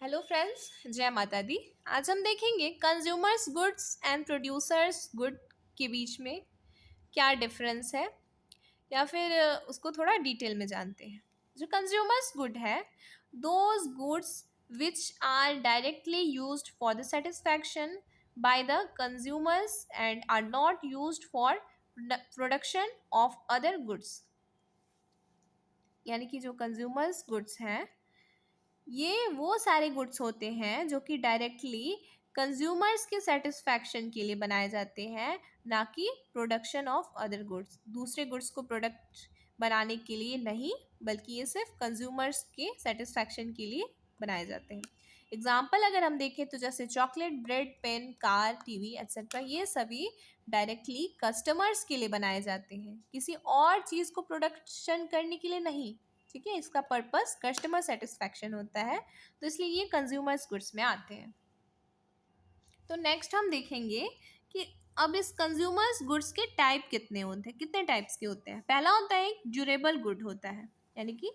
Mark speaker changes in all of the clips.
Speaker 1: Hello friends, जय माता दी। आज हम देखेंगे consumers goods and producers good के बीच में क्या डिफरेंस है, या फिर उसको थोड़ा डिटेल में जानते हैं। जो कंज्यूमर्स गुड है, those goods which are directly used for the satisfaction by the consumers and are not used for production of other goods. यानी कि जो कंज्यूमर्स गुड्स हैं, ये वो सारे गुड्स होते हैं जो कि डायरेक्टली कंज्यूमर्स के सेटिस्फैक्शन के लिए बनाए जाते हैं, ना कि प्रोडक्शन ऑफ अदर गुड्स। दूसरे गुड्स को प्रोडक्ट बनाने के लिए नहीं, बल्कि ये सिर्फ कंज्यूमर्स के सेटिस्फैक्शन के लिए बनाए जाते हैं। एग्जाम्पल अगर हम देखें तो जैसे chocolate, bread, pen, car, TV etcetera, ये सभी डायरेक्टली कस्टमर्स के लिए बनाए जाते हैं, किसी और चीज़ को प्रोडक्शन करने के लिए नहीं। ठीक है, इसका पर्पस कस्टमर सेटिस्फैक्शन होता है, तो इसलिए ये कंज्यूमर्स गुड्स में आते हैं। तो नेक्स्ट हम देखेंगे कि अब इस कंज्यूमर्स गुड्स के टाइप कितने होते हैं, कितने टाइप्स के होते हैं। पहला होता है एक ड्यूरेबल गुड होता है, यानी कि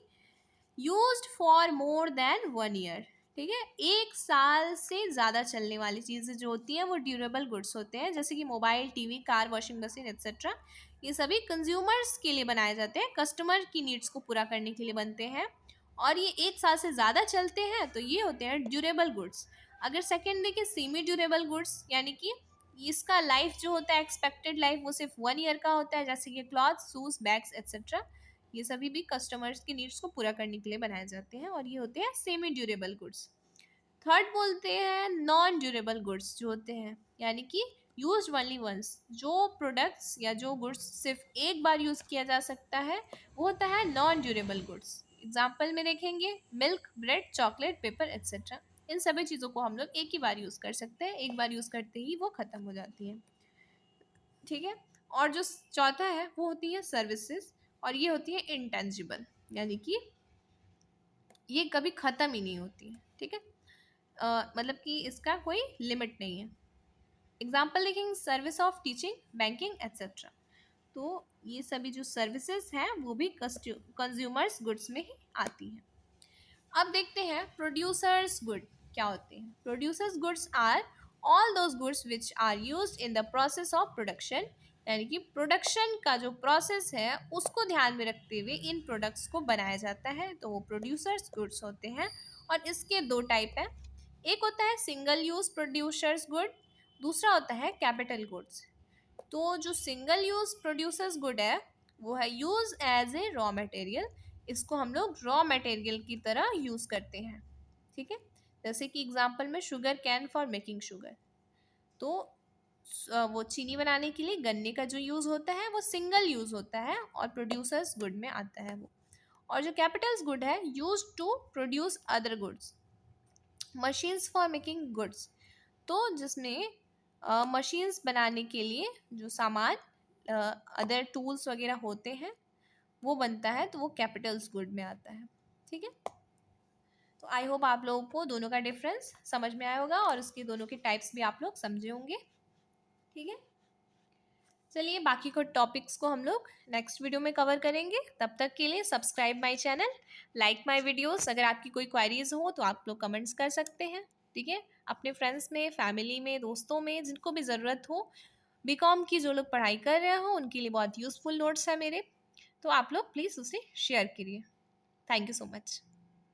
Speaker 1: used for more than 1 year. ठीक है, 1 साल से ज़्यादा चलने वाली चीज़ें जो होती हैं वो ड्यूरेबल गुड्स होते हैं, जैसे कि mobile, TV, car, washing machine etcetera. ये सभी कंज्यूमर्स के लिए बनाए जाते हैं, कस्टमर की नीड्स को पूरा करने के लिए बनते हैं, और ये 1 साल से ज़्यादा चलते हैं, तो ये होते हैं ड्यूरेबल गुड्स। अगर सेकेंड देखिए सेमी ड्यूरेबल गुड्स, यानी कि इसका लाइफ जो होता है, एक्सपेक्टेड लाइफ, वो सिर्फ 1 ईयर का होता है, जैसे कि क्लॉथ, शूज, बैग्स एक्सेट्रा। ये सभी भी कस्टमर्स की नीड्स को पूरा करने के लिए बनाए जाते हैं, और ये होते हैं सेमी ड्यूरेबल गुड्स। थर्ड बोलते हैं नॉन ड्यूरेबल गुड्स जो होते हैं, यानी कि यूज ओनली वंस। जो प्रोडक्ट्स या जो गुड्स सिर्फ एक बार यूज़ किया जा सकता है, वो होता है नॉन ड्यूरेबल गुड्स। एग्जाम्पल में देखेंगे milk, bread, chocolate, paper etcetera. इन सभी चीज़ों को हम लोग एक ही बार यूज़ कर सकते हैं, एक बार यूज़ करते ही वो ख़त्म हो जाती है। ठीक है, और जो चौथा है वो होती है सर्विसेज, और ये होती है इंटेंजिबल, यानी कि ये कभी ख़त्म ही नहीं होती है। ठीक है, मतलब कि इसका कोई लिमिट नहीं है। एग्जाम्पल देखेंगे service of teaching, banking etcetera. तो ये सभी जो सर्विसेज हैं वो भी कंज्यूमर्स गुड्स में ही आती हैं। अब देखते हैं प्रोड्यूसर्स गुड क्या होते हैं। Producers goods are all those goods which are used in the process of production, यानी कि प्रोडक्शन का जो प्रोसेस है उसको ध्यान में रखते हुए इन प्रोडक्ट्स को बनाया जाता है, तो वो प्रोड्यूसर्स गुड्स होते हैं। और इसके दो टाइप हैं, एक होता है सिंगल यूज प्रोड्यूसर्स गुड, दूसरा होता है कैपिटल गुड्स। तो जो सिंगल यूज प्रोड्यूसर्स गुड है वो है use as a raw material, इसको हम लोग रॉ मटेरियल की तरह यूज करते हैं। ठीक है, जैसे कि एग्जांपल में sugar cane for making sugar, तो वो चीनी बनाने के लिए गन्ने का जो यूज होता है वो सिंगल यूज होता है, और प्रोड्यूसर्स गुड में आता है वो। और जो कैपिटल्स गुड है use to produce other goods, machines for making goods, तो जिसमें मशीन्स बनाने के लिए जो सामान, अदर टूल्स वगैरह होते हैं वो बनता है, तो वो कैपिटल्स गुड में आता है। ठीक है, तो आई होप आप लोगों को दोनों का डिफरेंस समझ में आया होगा, और उसके दोनों के टाइप्स भी आप लोग समझे होंगे। ठीक है, चलिए बाकी को टॉपिक्स को हम लोग नेक्स्ट वीडियो में कवर करेंगे। तब तक के लिए subscribe my channel, like my videos. अगर आपकी कोई क्वेरीज हो तो आप लोग कमेंट्स कर सकते हैं। ठीक है, अपने फ्रेंड्स में, फैमिली में, दोस्तों में, जिनको भी ज़रूरत हो, बीकॉम की जो लोग पढ़ाई कर रहे हो उनके लिए बहुत यूज़फुल नोट्स है मेरे, तो आप लोग प्लीज़ उसे शेयर करिए। Thank you so much.